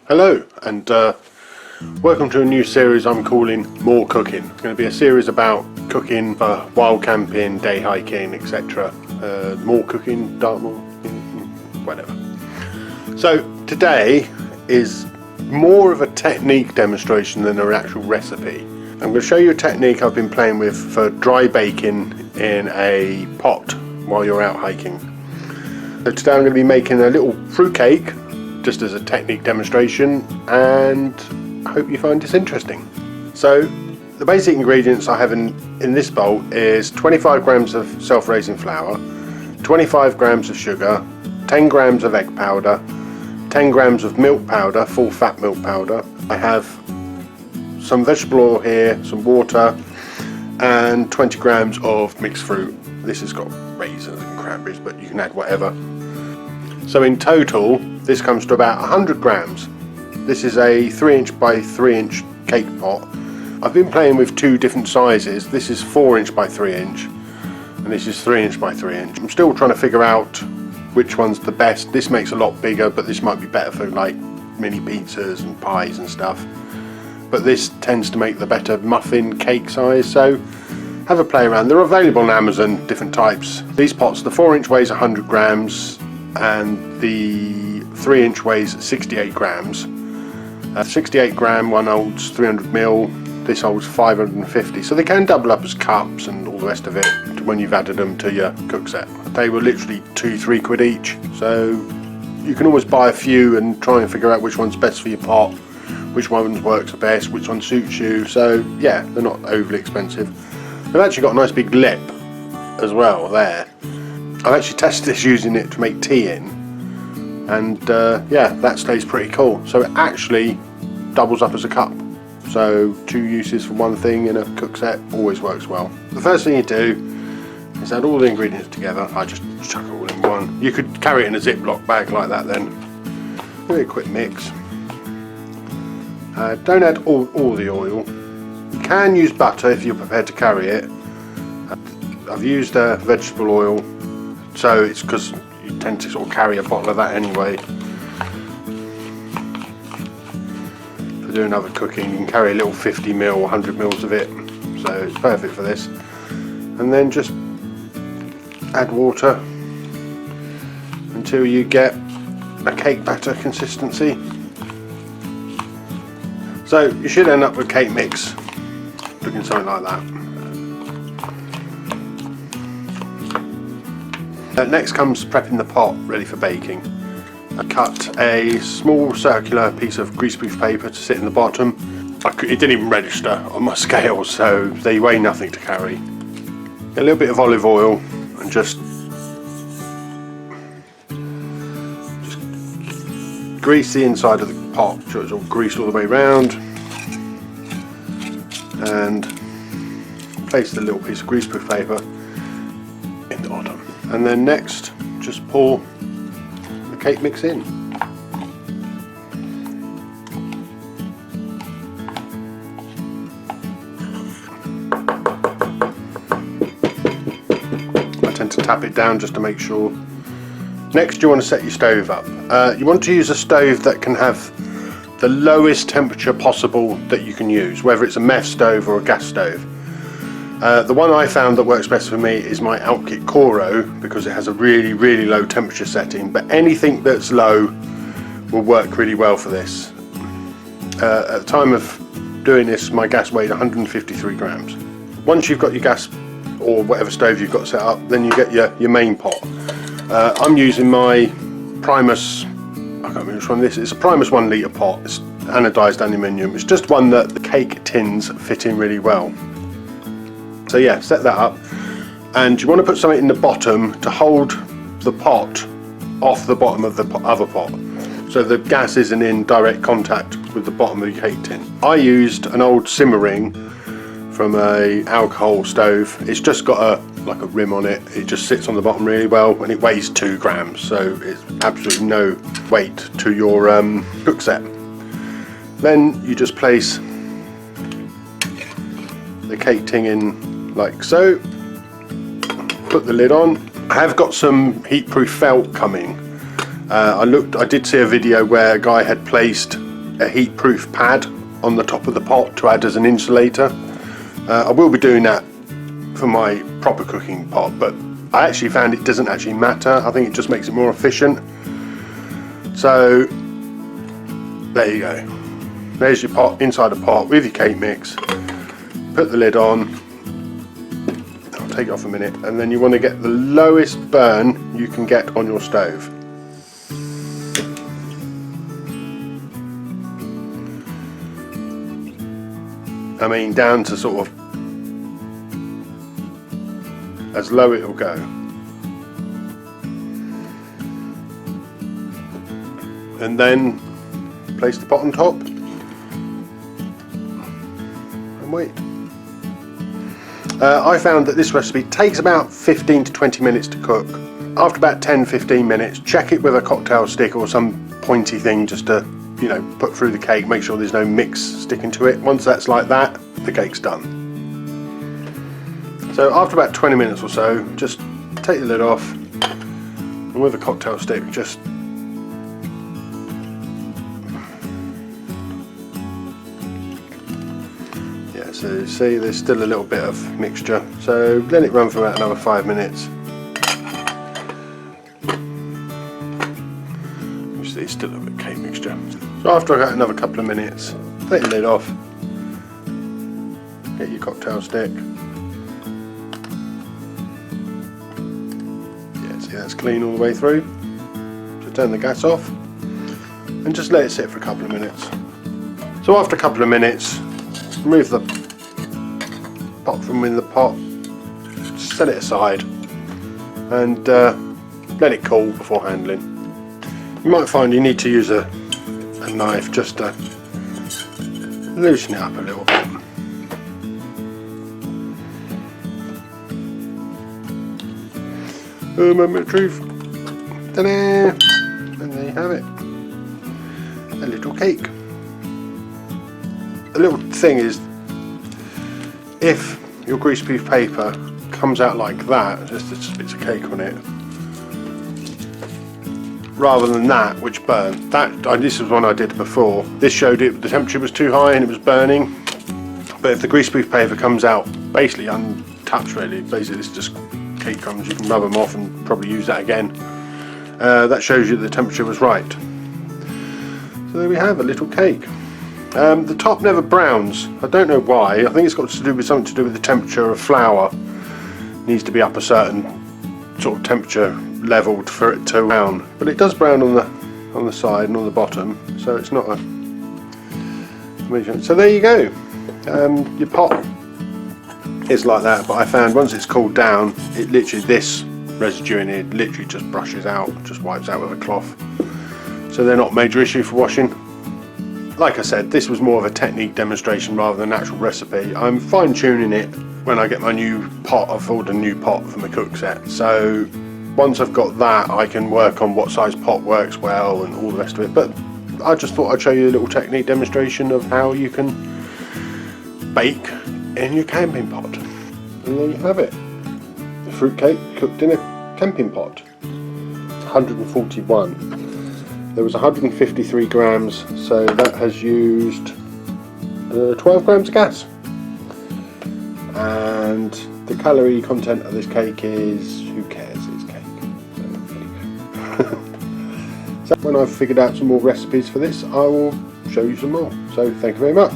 Hello and welcome to a new series I'm calling Moor Cooking. It's going to be a series about cooking for wild camping, day hiking, etc. Moor cooking, Dartmoor, whatever. So today is more of a technique demonstration than an actual recipe. I'm going to show you a technique I've been playing with for dry baking in a pot while you're out hiking. So today I'm going to be making a little fruit cake just as a technique demonstration, and I hope you find this interesting. So the basic ingredients I have in this bowl is 25 grams of self-raising flour, 25 grams of sugar, 10 grams of egg powder, 10 grams of milk powder, full fat milk powder. I have some vegetable oil here, some water, and 20 grams of mixed fruit. This has got raisins and cranberries, but you can add whatever. So in total, this comes to about 100 grams. This is a 3" by 3" cake pot. I've been playing with two different sizes. This is 4" by 3", and this is 3" by 3". I'm still trying to figure out which one's the best. This makes a lot bigger, but this might be better for like mini pizzas and pies and stuff. But this tends to make the better muffin cake size, so have a play around. They're available on Amazon, different types. These pots, the 4" weighs 100 grams and the 3" weighs 68 grams. 68 gram one holds 300 ml, this holds 550, so they can double up as cups and all the rest of it when you've added them to your cook set. They were literally 2-3 quid each, so you can always buy a few and try and figure out which one's best for your pot, which one works the best, which one suits you. So yeah, they're not overly expensive. They've actually got a nice big lip as well there. I've actually tested this using it to make tea in, and yeah, that stays pretty cool. So it actually doubles up as a cup. So 2 uses for one thing in a cook set always works well. The first thing you do is add all the ingredients together. I just chuck it all in one. You could carry it in a Ziploc bag like that then. Give it a quick mix. Don't add all the oil. You can use butter if you're prepared to carry it. I've used vegetable oil, so it's because you tend to sort of carry a bottle of that anyway. For doing other cooking, you can carry a little 50 ml, 100 ml of it, so it's perfect for this. And then just add water until you get a cake batter consistency. So you should end up with cake mix looking something like that. Next comes prepping the pot ready for baking. I cut a small circular piece of greaseproof paper to sit in the bottom. It didn't even register on my scale, so they weigh nothing to carry. A little bit of olive oil and just grease the inside of the pot so it's all greased all the way around, and place the little piece of greaseproof paper in the bottom. And then next, just pour the cake mix in. I tend to tap it down just to make sure. Next, you want to set your stove up. You want to use a stove that can have the lowest temperature possible that you can use, whether it's a meth stove or a gas stove. The one I found that works best for me is my Outkit Coro, because it has a really low temperature setting, but anything that's low will work really well for this. At the time of doing this, my gas weighed 153 grams. Once you've got your gas or whatever stove you've got set up, then you get your main pot. I'm using my Primus, I can't remember which one this is. It's a Primus 1 litre pot. It's anodised aluminium. It's just one that the cake tins fit in really well. So yeah, set that up, and you want to put something in the bottom to hold the pot off the bottom of the other pot, so the gas isn't in direct contact with the bottom of your cake tin. I used an old simmer ring from a alcohol stove. It's just got like a rim on it. It just sits on the bottom really well, and it weighs 2 grams, so it's absolutely no weight to your cook set. Then you just place the cake tin in like so, put the lid on. I have got some heat-proof felt coming. I did see a video where a guy had placed a heat-proof pad on the top of the pot to add as an insulator. I will be doing that for my proper cooking pot, but I actually found it doesn't actually matter. I think it just makes it more efficient. So there you go. There's your pot, inside the pot with your cake mix. Put the lid on. I'll take it off a minute, and then you want to get the lowest burn you can get on your stove. I mean, down to sort of as low it will go. And then place the pot on top and wait. I found that this recipe takes about 15 to 20 minutes to cook. After about 10-15 minutes, check it with a cocktail stick or some pointy thing just to, you know, put through the cake, make sure there's no mix sticking to it. Once that's like that, the cake's done. So after about 20 minutes or so, just take the lid off, and with a cocktail stick, just so you see there's still a little bit of mixture, so let it run for about another 5 minutes. You see still a little bit of cake mixture. So after about another couple of minutes, take the lid off, get your cocktail stick. Yeah, see that's clean all the way through. So turn the gas off and just let it sit for a couple of minutes. So after a couple of minutes, remove the pot from in the pot, set it aside, and let it cool before handling. You might find you need to use a knife just to loosen it up a little bit. Oh, moment of truth. Ta-da! And there you have it. A little cake. The little thing is, if your greaseproof paper comes out like that, just bits of cake on it, rather than that which burned, this was one I did before. This showed it the temperature was too high and it was burning. But if the greaseproof paper comes out basically untouched, really, basically it's just cake crumbs, you can rub them off and probably use that again. That shows you the temperature was right. So there we have a little cake. The top never browns. I don't know why. I think it's got to do with something to do with the temperature of flour. It needs to be up a certain sort of temperature level for it to brown. But it does brown on the side and on the bottom, so it's not a. So there you go. Your pot is like that, but I found once it's cooled down, it literally, this residue in it literally just brushes out, just wipes out with a cloth. So they're not a major issue for washing. Like I said, this was more of a technique demonstration rather than an actual recipe. I'm fine-tuning it when I get my new pot. I've ordered a new pot for my cook set. So once I've got that, I can work on what size pot works well and all the rest of it. But I just thought I'd show you a little technique demonstration of how you can bake in your camping pot. And there you have it. The fruit cake cooked in a camping pot. 141. There was 153 grams, so that has used 12 grams of gas. And the calorie content of this cake is, who cares, it's cake. So there you go. So when I've figured out some more recipes for this, I will show you some more. So thank you very much.